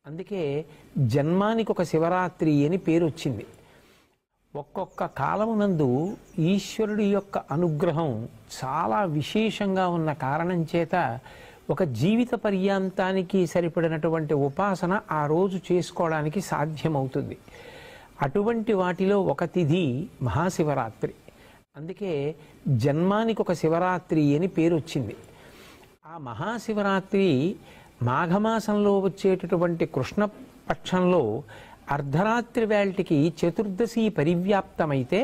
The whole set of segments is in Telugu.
అందుకే జన్మానికి ఒక శివరాత్రి అని పేరు వచ్చింది. ఒక్కొక్క కాలమునందు ఈశ్వరుడి యొక్క అనుగ్రహం చాలా విశేషంగా ఉన్న కారణం చేత ఒక జీవిత పర్యాంతానికి సరిపడినటువంటి ఉపాసన ఆ రోజు చేసుకోవడానికి సాధ్యమవుతుంది. అటువంటి వాటిలో ఒక తిథి మహాశివరాత్రి. అందుకే జన్మానికి ఒక శివరాత్రి అని పేరు వచ్చింది. ఆ మహాశివరాత్రి మాఘమాసంలో వచ్చేటటువంటి కృష్ణపక్షంలో అర్ధరాత్రి వేళటికి చతుర్దశి పరివ్యాప్తమైతే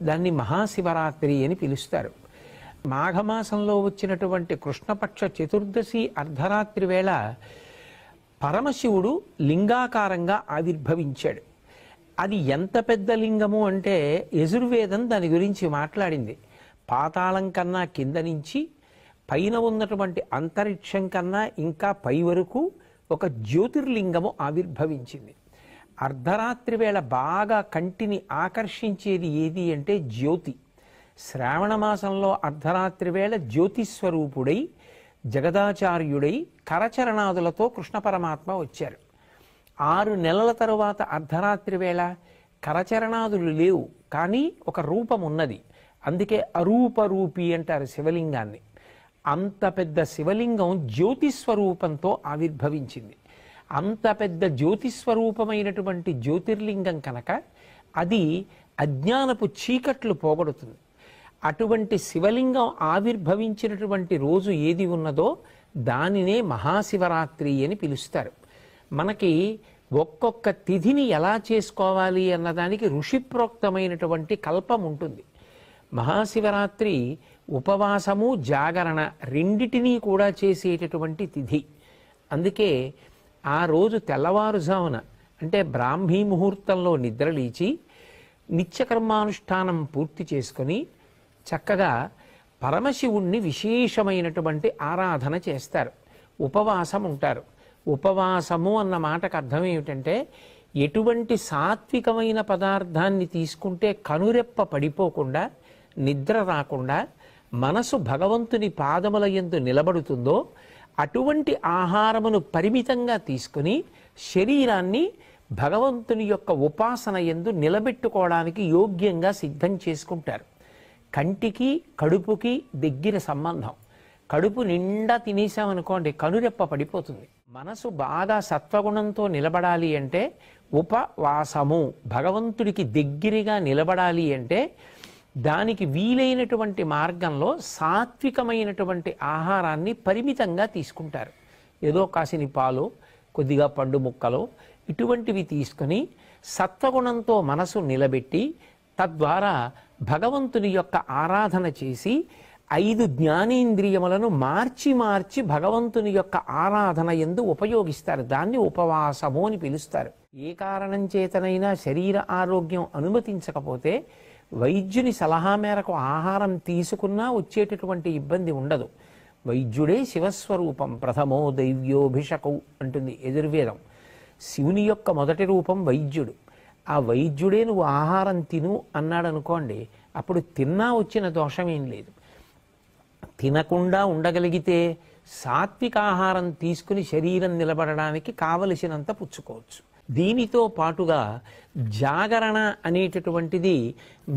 దాన్ని మహాశివరాత్రి అని పిలుస్తారు. మాఘమాసంలో వచ్చినటువంటి కృష్ణపక్ష చతుర్దశి అర్ధరాత్రి వేళ పరమశివుడు లింగాకారంగా ఆవిర్భవించాడు. అది ఎంత పెద్ద లింగము అంటే యజుర్వేదం దాని గురించి మాట్లాడింది. పాతాళం కన్నా కింద నుంచి పైన ఉన్నటువంటి అంతరిక్షం కన్నా ఇంకా పై వరకు ఒక జ్యోతిర్లింగము ఆవిర్భవించింది. అర్ధరాత్రి వేళ బాగా కంటిని ఆకర్షించేది ఏది అంటే జ్యోతి. శ్రావణ మాసంలో అర్ధరాత్రి వేళ జ్యోతిస్వరూపుడై జగదాచార్యుడై కరచరణాదులతో కృష్ణ పరమాత్మ వచ్చారు. 6 నెలల తరువాత అర్ధరాత్రి వేళ కరచరణాదులు లేవు, కానీ ఒక రూపం ఉన్నది. అందుకే అరూపరూపి అంటారు శివలింగాన్ని. అంత పెద్ద శివలింగం జ్యోతిస్వరూపంతో ఆవిర్భవించింది. అంత పెద్ద జ్యోతిస్వరూపమైనటువంటి జ్యోతిర్లింగం కనుక అది అజ్ఞానపు చీకట్లు పోగొడుతుంది. అటువంటి శివలింగం ఆవిర్భవించినటువంటి రోజు ఏది ఉన్నదో దానినే మహాశివరాత్రి అని పిలుస్తారు. మనకి ఒక్కొక్క తిథిని ఎలా చేసుకోవాలి అన్నదానికి ఋషిప్రోక్తమైనటువంటి కల్పం ఉంటుంది. మహాశివరాత్రి ఉపవాసము జాగరణ రెండిటినీ కూడా చేసేటటువంటి తిథి. అందుకే ఆ రోజు తెల్లవారుజామున అంటే బ్రాహ్మీ ముహూర్తంలో నిద్రలేచి నిత్యకర్మానుష్ఠానం పూర్తి చేసుకొని చక్కగా పరమశివుణ్ణి విశేషమైనటువంటి ఆరాధన చేస్తారు. ఉపవాసం ఉంటారు. ఉపవాసము అన్న మాటకు అర్థం ఏమిటంటే ఎటువంటి సాత్వికమైన పదార్థాన్ని తీసుకుంటే కనురెప్ప పడిపోకుండా నిద్ర రాకుండా మనసు భగవంతుని పాదముల యందు నిలబడుతుందో అటువంటి ఆహారమును పరిమితంగా తీసుకుని శరీరాన్ని భగవంతుని యొక్క ఉపాసన యందు నిలబెట్టుకోవడానికి యోగ్యంగా సిద్ధం చేసుకుంటారు. కంటికి కడుపుకి దగ్గర సంబంధం. కడుపు నిండా తినేసామనుకోండి కనురెప్ప పడిపోతుంది. మనసు బాగా సత్వగుణంతో నిలబడాలి అంటే ఉపవాసము, భగవంతుడికి దగ్గరగా నిలబడాలి అంటే దానికి వీలైనటువంటి మార్గంలో సాత్వికమైనటువంటి ఆహారాన్ని పరిమితంగా తీసుకుంటారు. ఏదో కాసిని పాలు, కొద్దిగా పండు ముక్కలు ఇటువంటివి తీసుకొని సత్వగుణంతో మనసు నిలబెట్టి తద్వారా భగవంతుని యొక్క ఆరాధన చేసి 5 జ్ఞానేంద్రియములను మార్చి మార్చి భగవంతుని యొక్క ఆరాధన యందు ఉపయోగిస్తారు. దాన్ని ఉపవాసము అని పిలుస్తారు. ఏ కారణం చేతనైనా శరీర ఆరోగ్యం అనుమతించకపోతే వైద్యుని సలహా మేరకు ఆహారం తీసుకున్నా వచ్చేటటువంటి ఇబ్బంది ఉండదు. వైద్యుడే శివస్వరూపం, ప్రథమో దైవ్యోభిషకౌ అంటుంది యజుర్వేదం. శివుని యొక్క మొదటి రూపం వైద్యుడు. ఆ వైద్యుడే నువ్వు ఆహారం తిను అన్నాడు అనుకోండి, అప్పుడు తిన్నా వచ్చిన దోషం ఏం లేదు. తినకుండా ఉండగలిగితే సాత్విక ఆహారం తీసుకుని శరీరం నిలబడడానికి కావలసినంత పుచ్చుకోవచ్చు. దీనితో పాటుగా జాగరణ అనేటటువంటిది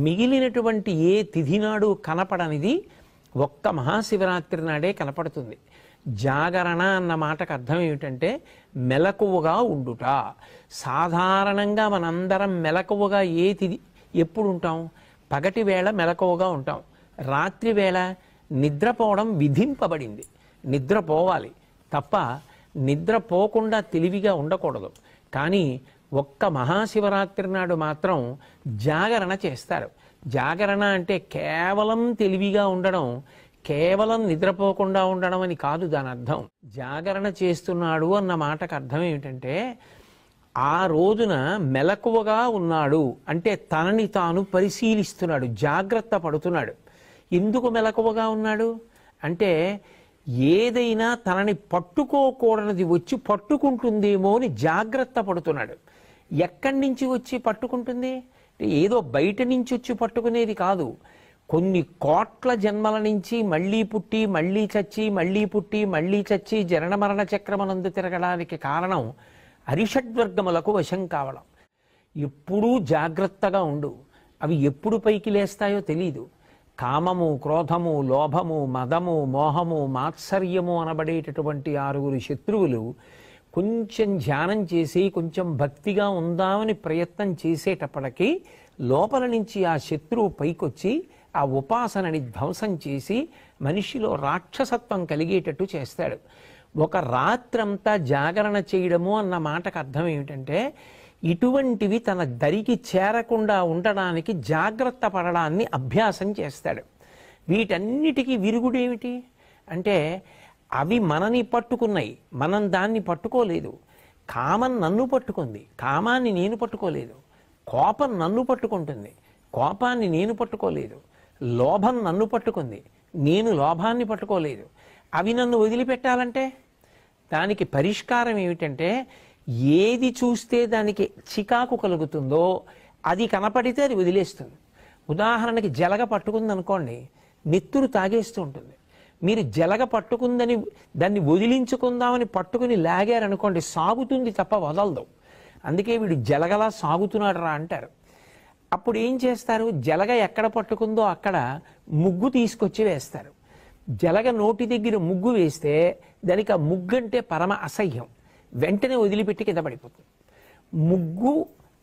మిగిలినటువంటి ఏ తిథి నాడు కనపడనిది ఒక్క మహాశివరాత్రి నాడే కనపడుతుంది. జాగరణ అన్న మాటకు అర్థం ఏమిటంటే మెలకువగా ఉండుట. సాధారణంగా మనందరం మెలకువగా ఏ తిథి ఎప్పుడు ఉంటాం? పగటి వేళ మెలకువగా ఉంటాం. రాత్రి వేళ నిద్రపోవడం విధింపబడింది. నిద్రపోవాలి తప్ప నిద్రపోకుండా తెలివిగా ఉండకూడదు. కానీ ఒక్క మహాశివరాత్రి నాడు మాత్రం జాగరణ చేస్తారు. జాగరణ అంటే కేవలం తెలివిగా ఉండడం, కేవలం నిద్రపోకుండా ఉండడం అని కాదు దాని అర్థం. జాగరణ చేస్తున్నాడు అన్న మాటకు అర్థం ఏమిటంటే ఆ రోజున మెలకువగా ఉన్నాడు అంటే తనని తాను పరిశీలిస్తున్నాడు, జాగ్రత్త పడుతున్నాడు. ఎందుకు మెలకువగా ఉన్నాడు అంటే ఏదైనా తనని పట్టుకోకూడనిది వచ్చి పట్టుకుంటుందేమో అని జాగ్రత్త పడుతున్నాడు. ఎక్కడి నుంచి వచ్చి పట్టుకుంటుంది? ఏదో బయట నుంచి వచ్చి పట్టుకునేది కాదు. కొన్ని కోట్ల జన్మల నుంచి మళ్ళీ పుట్టి మళ్ళీ చచ్చి మళ్ళీ పుట్టి మళ్ళీ చచ్చి జనన మరణ చక్రమనందు తిరగడానికి కారణం అరిషడ్వర్గములకు వశం కావడం. ఎప్పుడూ జాగ్రత్తగా ఉండు. అవి ఎప్పుడు పైకి లేస్తాయో తెలీదు. కామము, క్రోధము, లోభము, మదము, మోహము, మాత్సర్యము అనబడేటటువంటి 6 శత్రువులు కొంచెం ధ్యానం చేసి కొంచెం భక్తిగా ఉందామని ప్రయత్నం చేసేటప్పటికీ లోపల నుంచి ఆ శత్రువు పైకొచ్చి ఆ ఉపాసనని ధ్వంసం చేసి మనిషిలో రాక్షసత్వం కలిగేటట్టు చేస్తాడు. ఒక రాత్రంతా జాగరణ చేయడము అన్న మాటకు అర్థం ఏమిటంటే ఇటువంటివి తన దరికి చేరకుండా ఉండడానికి జాగ్రత్త పడడాన్ని అభ్యాసం చేస్తాడు. వీటన్నిటికీ విరుగుడేమిటి అంటే అవి మనని పట్టుకున్నాయి, మనం దాన్ని పట్టుకోలేదు. కామం నన్ను పట్టుకుంది, కామాన్ని నేను పట్టుకోలేదు. కోపం నన్ను పట్టుకుంటుంది, కోపాన్ని నేను పట్టుకోలేదు. లోభం నన్ను పట్టుకుంది, నేను లోభాన్ని పట్టుకోలేదు. అవి నన్ను వదిలిపెట్టాలంటే దానికి పరిష్కారం ఏమిటంటే ఏది చూస్తే దానికి చికాకు కలుగుతుందో అది కనపడితే అది వదిలేస్తుంది. ఉదాహరణకి జలగ పట్టుకుందనుకోండి, నెత్తురు తాగేస్తూ ఉంటుంది. మీరు జలగ పట్టుకుందని దాన్ని వదిలించుకుందామని పట్టుకుని లాగారనుకోండి, సాగుతుంది తప్ప వదలదు. అందుకే వీడు జలగలా సాగుతున్నాడు రా అంటారు. అప్పుడు ఏం చేస్తారు? జలగ ఎక్కడ పట్టుకుందో అక్కడ ముగ్గు తీసుకొచ్చి వేస్తారు. జలగ నోటి దగ్గర ముగ్గు వేస్తే దానికి ఆ ముగ్గు అంటే పరమ అసహ్యం, వెంటనే వదిలిపెట్టి కింద పడిపోతుంది. ముగ్గు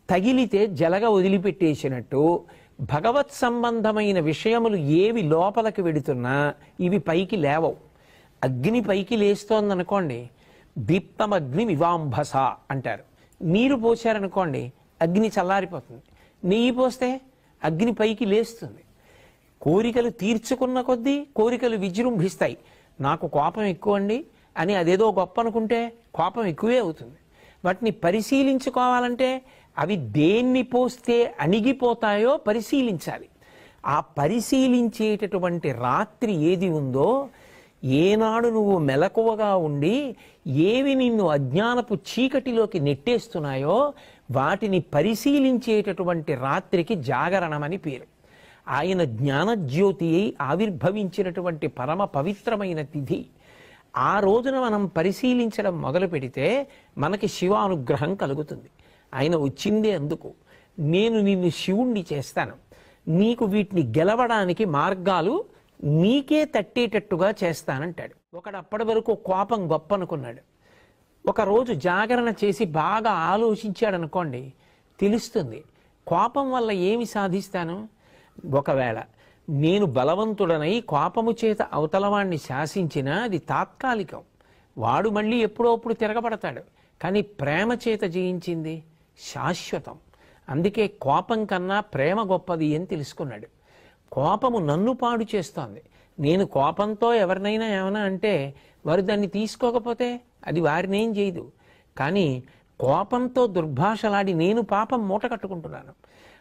తగిలితే జలగ వదిలిపెట్టేసినట్టు భగవత్ సంబంధమైన విషయములు ఏవి లోపలికి వెడుతున్నా ఇవి పైకి లేవవు. అగ్ని పైకి లేస్తోందనుకోండి, దీప్తమగ్ని వివాంభస అంటారు. నీరు పోసారనుకోండి అగ్ని చల్లారిపోతుంది. నెయ్యి పోస్తే అగ్ని పైకి లేస్తుంది. కోరికలు తీర్చుకున్న కొద్దీ కోరికలు విజృంభిస్తాయి. నాకు కోపం ఎక్కువ అండి అని అదేదో గొప్ప అనుకుంటే కోపం ఎక్కువే అవుతుంది. వాటిని పరిశీలించుకోవాలంటే అవి దేన్ని పోస్తే అణిగిపోతాయో పరిశీలించాలి. ఆ పరిశీలించేటటువంటి రాత్రి ఏది ఉందో, ఏనాడు నువ్వు మెలకువగా ఉండి ఏవి నిన్ను అజ్ఞానపు చీకటిలోకి నెట్టేస్తున్నాయో వాటిని పరిశీలించేటటువంటి రాత్రికి జాగరణమని పేరు. ఆయన జ్ఞానజ్యోతి అయి ఆవిర్భవించినటువంటి పరమ పవిత్రమైన తిథి. ఆ రోజున మనం పరిశీలించడం మొదలు పెడితే మనకి శివానుగ్రహం కలుగుతుంది. ఆయన వచ్చిందే అందుకు. నేను నిన్ను శివుణ్ణి చేస్తాను, నీకు వీటిని గెలవడానికి మార్గాలు నీకే తట్టేటట్టుగా చేస్తానంటాడు. ఒకడు అప్పటి వరకు కోపం గొప్ప అనుకున్నాడు. ఒకరోజు జాగరణ చేసి బాగా ఆలోచించాడనుకోండి, తెలుస్తుంది కోపం వల్ల ఏమి సాధిస్తాను. ఒకవేళ నేను బలవంతుడనై కోపము చేత అవతలవాణ్ణి శాసించినా అది తాత్కాలికం, వాడు మళ్ళీ ఎప్పుడోప్పుడు తిరగబడతాడు. కానీ ప్రేమ చేత జయించింది శాశ్వతం. అందుకే కోపం కన్నా ప్రేమ గొప్పది అని తెలుసుకున్నాడు. కోపము నన్ను పాడు చేస్తోంది. నేను కోపంతో ఎవరినైనా ఏమైనా అంటే వారు దాన్ని తీసుకోకపోతే అది వారిని ఏం చేయదు. కానీ కోపంతో దుర్భాషలాడి నేను పాపం మూట కట్టుకుంటున్నాను.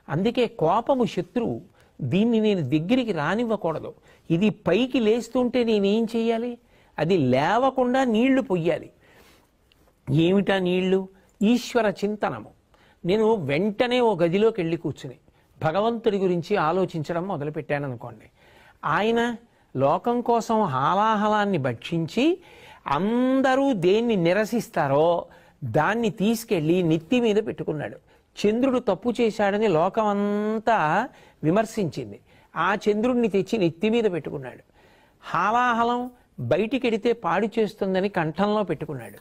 అందుకే కోపము శత్రువు, దీన్ని నేను దగ్గరికి రానివ్వకూడదు. ఇది పైకి లేస్తుంటే నేనేం చెయ్యాలి? అది లేవకుండా నీళ్లు పొయ్యాలి. ఏమిటా నీళ్లు? ఈశ్వర చింతనము. నేను వెంటనే ఓ గదిలోకి వెళ్ళి కూర్చుని భగవంతుడి గురించి ఆలోచించడం మొదలుపెట్టాను అనుకోండి. ఆయన లోకం కోసం హాలాహలాన్ని భక్షించి అందరూ దేన్ని నిరసిస్తారో దాన్ని తీసుకెళ్ళి నెత్తి మీద పెట్టుకున్నాడు. చంద్రుడు తప్పు చేశాడని లోకమంతా విమర్శించింది, ఆ చంద్రుడిని తెచ్చి నెత్తి మీద పెట్టుకున్నాడు. హాలాహలం బయటికెడితే పాడు చేస్తుందని కంఠంలో పెట్టుకున్నాడు.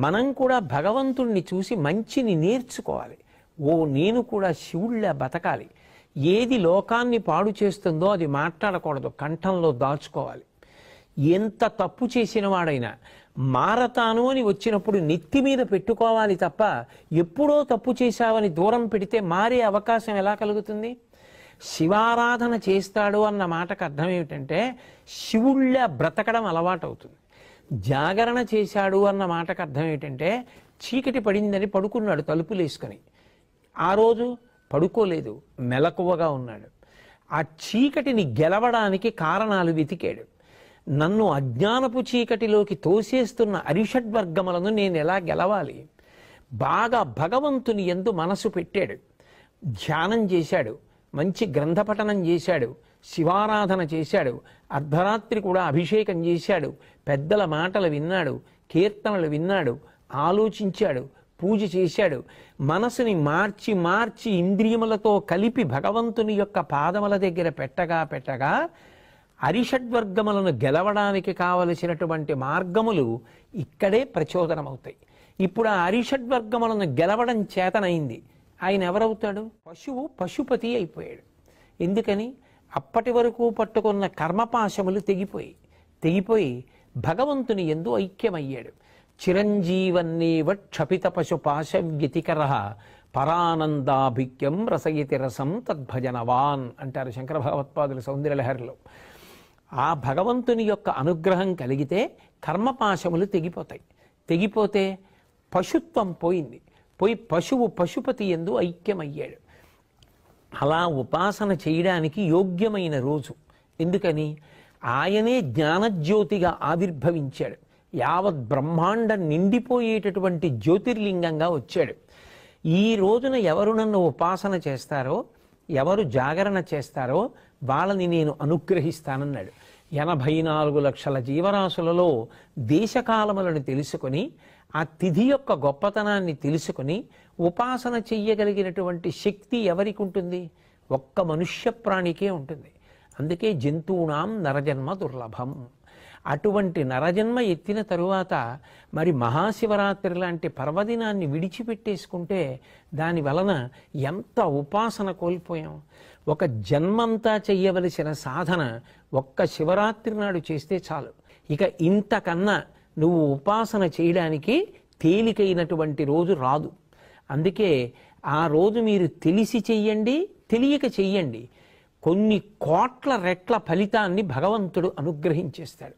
మనం కూడా భగవంతుణ్ణి చూసి మంచిని నేర్చుకోవాలి. ఓ నేను కూడా శివుళ్ళ బతకాలి. ఏది లోకాన్ని పాడు చేస్తుందో అది మాట్లాడకూడదు, కంఠంలో దాచుకోవాలి. ఎంత తప్పు చేసిన వాడైనా మారతాను అని వచ్చినప్పుడు నెత్తి మీద పెట్టుకోవాలి తప్ప ఎప్పుడో తప్పు చేశావని దూరం పెడితే మారే అవకాశం ఎలా కలుగుతుంది? శివారాధన చేస్తాడు అన్న మాటకు అర్థం ఏమిటంటే శివుళ్ళ బ్రతకడం అలవాటవుతుంది. జాగరణ చేశాడు అన్న మాటకు అర్థం ఏమిటంటే చీకటి పడిందని పడుకున్నాడు తలుపులేసుకొని. ఆ రోజు పడుకోలేదు, మెలకువగా ఉన్నాడు. ఆ చీకటిని గెలవడానికి కారణాలు వెతికాడు. నన్ను అజ్ఞానపు చీకటిలోకి తోసేస్తున్న అరిషడ్వర్గములను నేను ఎలా గెలవాలి? బాగా భగవంతుని యందు మనసు పెట్టాడు, ధ్యానం చేశాడు, మంచి గ్రంథపఠనం చేశాడు, శివారాధన చేశాడు, అర్ధరాత్రి కూడా అభిషేకం చేశాడు, పెద్దల మాటలు విన్నాడు, కీర్తనలు విన్నాడు, ఆలోచించాడు, పూజ చేశాడు. మనసుని మార్చి మార్చి ఇంద్రియములతో కలిపి భగవంతుని యొక్క పాదముల దగ్గర పెట్టగా అరిషడ్వర్గములను గెలవడానికి కావలసినటువంటి మార్గములు ఇక్కడే ప్రచోదనమవుతాయి. ఇప్పుడు ఆ అరిషడ్వర్గములను గెలవడం చేతనైంది. ఆయన ఎవరవుతాడు? పశువు పశుపతి అయిపోయాడు. ఎందుకని? అప్పటి వరకు పట్టుకున్న కర్మపాశములు తెగిపోయి భగవంతుని యందు ఐక్యమయ్యాడు. చిరంజీవన్నేవ క్షపిత పశుపాశ వ్యతికర పరానందాభిక్యం రసయతి రసం తద్భజనవాన్ అంటారు శంకర భగవత్పాదుల సౌందర్యలహరిలో. ఆ భగవంతుని యొక్క అనుగ్రహం కలిగితే కర్మపాశములు తెగిపోతే పశుత్వం పోయి పశువు పశుపతి యందు ఐక్యమయ్యాడు. అలా ఉపాసన చేయడానికి యోగ్యమైన రోజు. ఎందుకని? ఆయనే జ్ఞానజ్యోతిగా ఆవిర్భవించాడు. యావత్ బ్రహ్మాండం నిండిపోయేటటువంటి జ్యోతిర్లింగంగా వచ్చాడు. ఈ రోజున ఎవరు నన్ను ఉపాసన చేస్తారో, ఎవరు జాగరణ చేస్తారో వాళ్ళని నేను అనుగ్రహిస్తానన్నాడు. 84 లక్షల జీవరాశులలో దేశకాలములను తెలుసుకొని ఆ తిథి యొక్క గొప్పతనాన్ని తెలుసుకొని ఉపాసన చెయ్యగలిగినటువంటి శక్తి ఎవరికి ఉంటుంది? ఒక్క మనుష్య ప్రాణికే ఉంటుంది. అందుకే జంతువునాం నరజన్మ దుర్లభం. అటువంటి నరజన్మ ఎత్తిన తరువాత మరి మహాశివరాత్రి లాంటి పర్వదినాన్ని విడిచిపెట్టేసుకుంటే దాని వలన ఎంత ఉపాసన కోల్పోయాం. ఒక జన్మంతా చెయ్యవలసిన సాధన ఒక్క శివరాత్రి నాడు చేస్తే చాలు. ఇక ఇంతకన్నా నువ్వు ఉపాసన చేయడానికి తేలికైనటువంటి రోజు రాదు. అందుకే ఆ రోజు మీరు తెలిసి చెయ్యండి, తెలియక చెయ్యండి, కొన్ని కోట్ల రెట్ల ఫలితాన్ని భగవంతుడు అనుగ్రహించేస్తాడు.